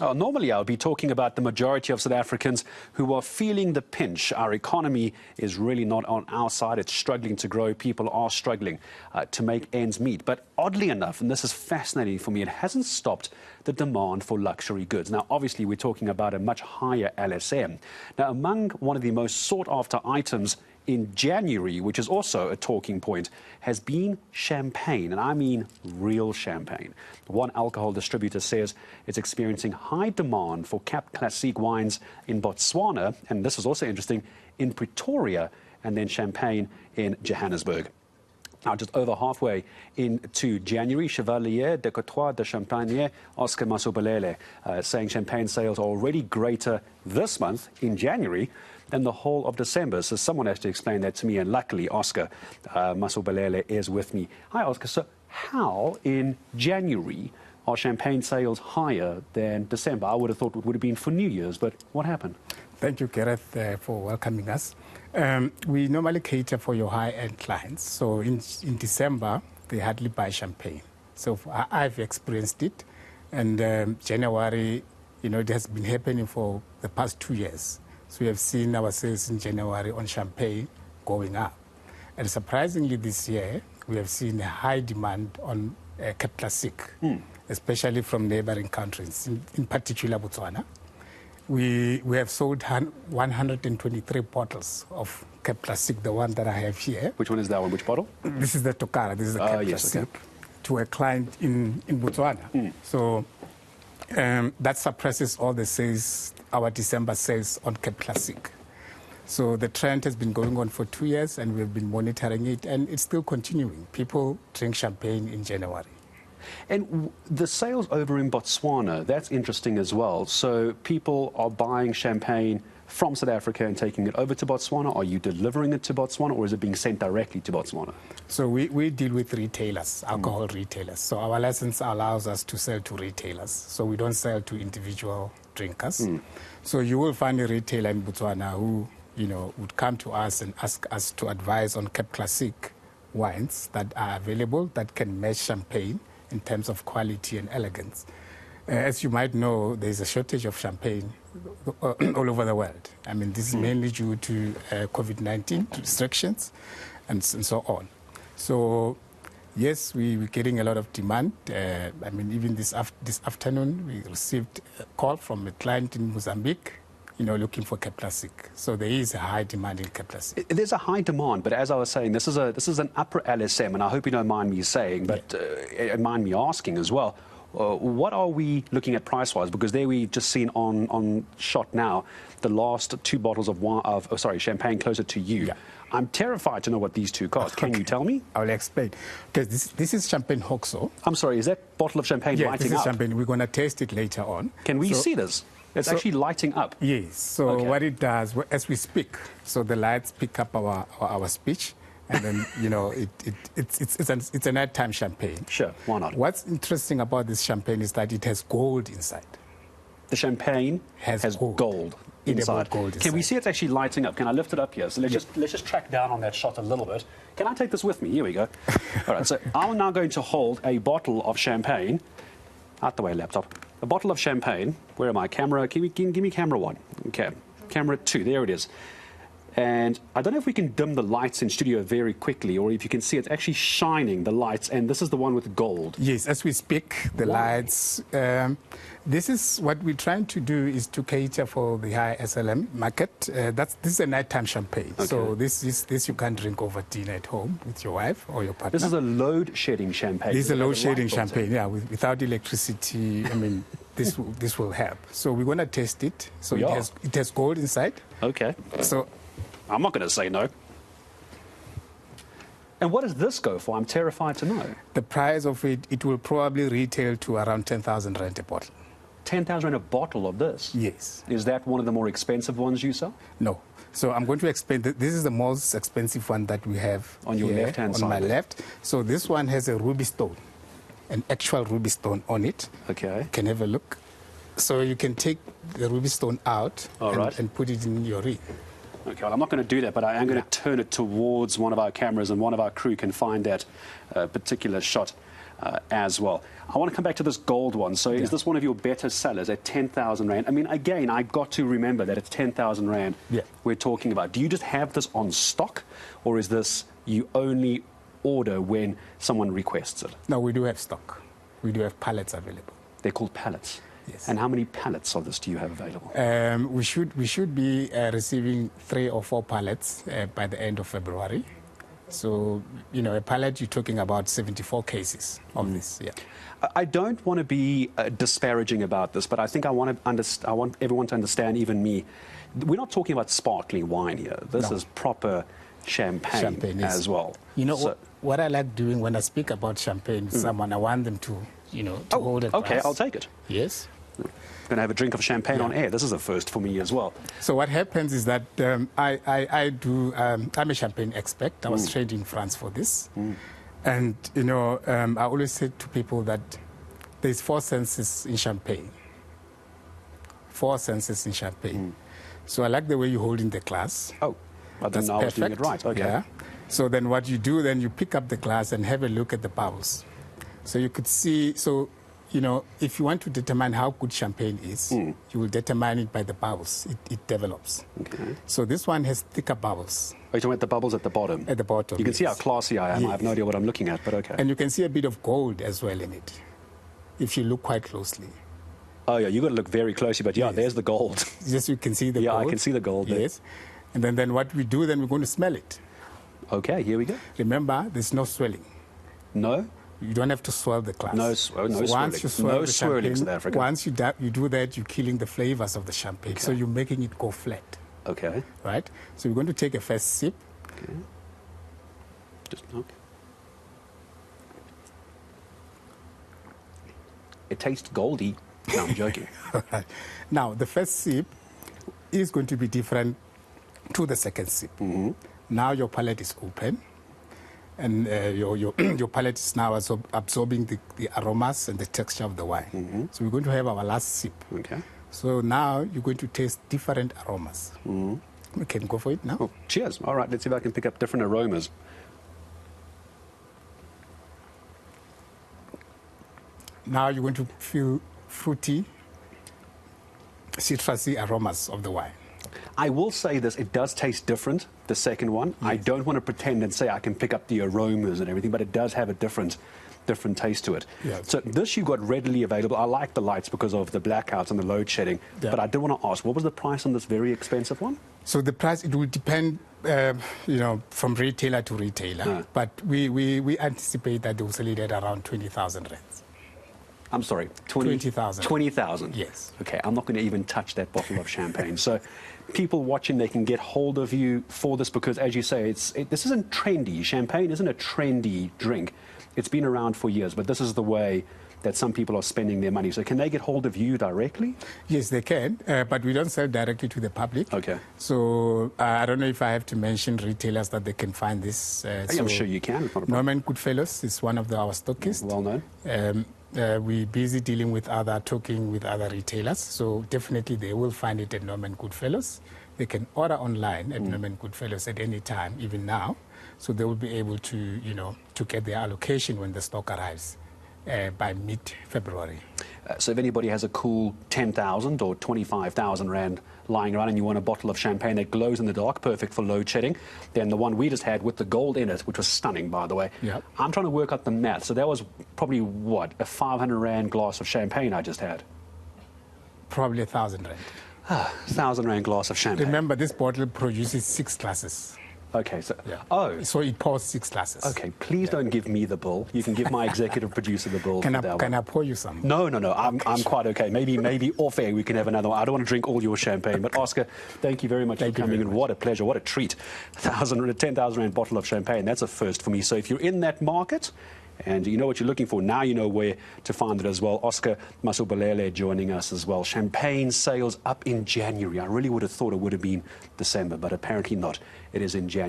Normally, I would be talking about the majority of South Africans who are feeling the pinch. Our economy is really not on our side. It's struggling to grow. People are struggling to make ends meet. But oddly enough, and this is fascinating for me, it hasn't stopped the demand for luxury goods. Now, obviously, we're talking about a much higher LSM. Now, among one of the most sought-after items in January, which is also a talking point, has been champagne, and I mean real champagne. One alcohol distributor says it's experiencing high demand for Cap Classique wines in Botswana, and this is also interesting, in Pretoria, and then champagne in Johannesburg. Now, just over halfway into January, Chevalier de Courtois de Champagne, Oscar Masubelele, saying champagne sales are already greater this month in January than the whole of December. So someone has to explain that to me, and luckily Oscar Masubelele is with me. Hi, Oscar. So how in January are champagne sales higher than December? I would have thought it would have been for New Year's, but what happened? Thank you, Gareth, for welcoming us. We normally cater for your high-end clients. So in December, they hardly buy champagne. So I've experienced it. And January, it has been happening for the past 2 years. So we have seen our sales in January on champagne going up. And surprisingly this year, we have seen a high demand on Cap Classique, especially from neighboring countries, in particular Botswana. We have sold 123 bottles of Cap Classique, the one that I have here. Which one is that one? Which bottle? This is the Tokara. This is the Cap Classique, okay, to a client in Botswana. So that suppresses all the sales, our December sales on Cap Classique. So the trend has been going on for 2 years, and we've been monitoring it, and it's still continuing. People drink champagne in January. And the sales over in Botswana, that's interesting as well. So people are buying champagne from South Africa and taking it over to Botswana. Are you delivering it to Botswana, or is it being sent directly to Botswana? So we deal with retailers, alcohol retailers. So our license allows us to sell to retailers. So we don't sell to individual drinkers. So you will find a retailer in Botswana who, would come to us and ask us to advise on Cap Classique wines that are available that can match champagne in terms of quality and elegance. As you might know, there's a shortage of champagne all over the world. I mean, this is mainly due to COVID-19 restrictions and so on. So, yes, we're getting a lot of demand. I mean, even this afternoon, we received a call from a client in Mozambique, looking for Cap Classique. So there is a high demand in Cap Classique. There's a high demand, but as I was saying, this is an upper LSM, and I hope you don't mind me saying, but mind me asking as well. What are we looking at price-wise? Because there we just seen on shot now the last 2 bottles of champagne closer to you. Yeah. I'm terrified to know what these two cost. Can you tell me? I'll explain. Because this is champagne Hoxo. I'm sorry, is that bottle of champagne lighting up? Yes, this is champagne. We're going to taste it later on. Can we see this? It's actually lighting up. Yes. So what it does, as we speak, so the lights pick up our speech, and then, it's a nighttime champagne. Sure, why not? What's interesting about this champagne is that it has gold inside. The champagne has gold inside. Can we see it's actually lighting up? Can I lift it up here? So let's just track down on that shot a little bit. Can I take this with me? Here we go. All right, so I'm now going to hold a bottle of champagne. Out the way, laptop. A bottle of champagne. Where am I? Camera, give me camera 1. Okay, camera 2, there it is. And I don't know if we can dim the lights in studio very quickly, or if you can see it's actually shining, the lights, and this is the one with gold. Yes, as we speak, the lights. This is what we're trying to do, is to cater for the high SLM market. This is a nighttime champagne. Okay. So this you can drink over dinner at home with your wife or your partner. This is a load-shedding champagne. This is a load-shedding champagne, yeah. Without electricity, I mean, this will help. So we're going to test it. So it has gold inside. Okay. So I'm not going to say no. And what does this go for? I'm terrified to know. The price of it will probably retail to around 10,000 rand a bottle. 10,000 rand a bottle of this? Yes. Is that one of the more expensive ones you sell? No. So I'm going to explain that this is the most expensive one that we have on your left-hand side. On my left. So this one has a ruby stone, an actual ruby stone on it. Okay. You can have a look. So you can take the ruby stone out and put it in your ring. Okay, well, I'm not going to do that, but I am going to turn it towards one of our cameras, and one of our crew can find that particular shot. as well. I want to come back to this gold one. So is this one of your better sellers at 10,000 Rand? I mean, again, I got to remember that it's 10,000 Rand we're talking about. Do you just have this on stock, or is this you only order when someone requests it? No, we do have stock. We do have pallets available. They're called pallets? Yes. And how many pallets of this do you have available? We should be receiving 3 or 4 pallets by the end of February. So, you know, a pallet, you're talking about 74 cases of this, I don't want to be disparaging about this, but I think I want everyone to understand, even me. We're not talking about sparkling wine here. This is proper champagne as well. You know, what I like doing when I speak about champagne with someone, I want them to, you know, to hold it. Okay, I'll take it. Yes. I'm going to have a drink of champagne on air. This is a first for me as well. So what happens is that I'm a champagne expert. I was trained in France for this. And, you know, I always say to people that there's 4 senses in champagne. 4 senses in champagne. So I like the way you're holding the glass. Oh, but then I was doing it right. Okay. Yeah. So then what you do, then you pick up the glass and have a look at the bubbles. So you could see, so, you know, if you want to determine how good champagne is, you will determine it by the bubbles it develops. Okay. So this one has thicker bubbles. Are you talking about the bubbles at the bottom? At the bottom. You can see how classy I am. Yes. I have no idea what I'm looking at, but okay. And you can see a bit of gold as well in it, if you look quite closely. Oh, yeah, you've got to look very closely, but yeah, there's the gold. Yes, you can see the gold. Yeah, I can see the gold there. Yes. And then what we do, then we're going to smell it. Okay, here we go. Remember, there's no swelling. No? You don't have to swirl the glass. No swirling. Once you swirl the swirling, champagne, South Africa. once you do that, you're killing the flavors of the champagne. Okay. So you're making it go flat. Okay. Right? So we're going to take a first sip. Okay. Just okay. It tastes goldy. No, I'm joking. Now, the first sip is going to be different to the second sip. Now your palate is open. And your palate is now absorbing the aromas and the texture of the wine. So we're going to have our last sip. Okay. So now you're going to taste different aromas. We can go for it now. Oh, cheers. All right, let's see if I can pick up different aromas. Now you're going to feel fruity, citrusy aromas of the wine. I will say this, it does taste different, the second one. Yes. I don't want to pretend and say I can pick up the aromas and everything, but it does have a different taste to it. Yes. So this you've got readily available. I like the lights because of the blackouts and the load shedding. Yeah. But I did want to ask, what was the price on this very expensive one? So the price, it will depend, you know, from retailer to retailer. But we anticipate that they will sell it at around 20,000 rands. I'm sorry, 20,000. 20,000? Yes. Okay, I'm not going to even touch that bottle of champagne. So people watching, they can get hold of you for this because, as you say, this isn't trendy. Champagne isn't a trendy drink. It's been around for years, but this is the way that some people are spending their money. So can they get hold of you directly? Yes, they can, but we don't sell directly to the public. Okay. So I don't know if I have to mention retailers that they can find this. I'm sure you can. It's not a problem. Norman Goodfellows is one of our stockists. Well known. We're busy talking with other retailers, so definitely they will find it at Norman Goodfellows. They can order online at Norman Goodfellows at any time, even now, so they will be able to, you know, to get their allocation when the stock arrives by mid-February. So if anybody has a cool 10,000 or 25,000 Rand lying around and you want a bottle of champagne that glows in the dark, perfect for load shedding, then the one we just had with the gold in it, which was stunning, by the way. Yep. I'm trying to work out the math. So that was probably, what, a 500 Rand glass of champagne I just had? Probably 1,000 Rand. 1,000 Rand glass of champagne. Remember, this bottle produces 6 glasses. Okay, so, so it pours 6 glasses. Okay, please don't give me the bill. You can give my executive producer the bill. Can I pour you some? No. I'm quite okay. Maybe off air we can have another one. I don't want to drink all your champagne. But Oscar, thank you very much for coming in. What a pleasure. What a treat. 10,000 Rand bottle of champagne. That's a first for me. So if you're in that market and you know what you're looking for, now you know where to find it as well. Oscar Masubelele joining us as well. Champagne sales up in January. I really would have thought it would have been December, but apparently not. It is in January.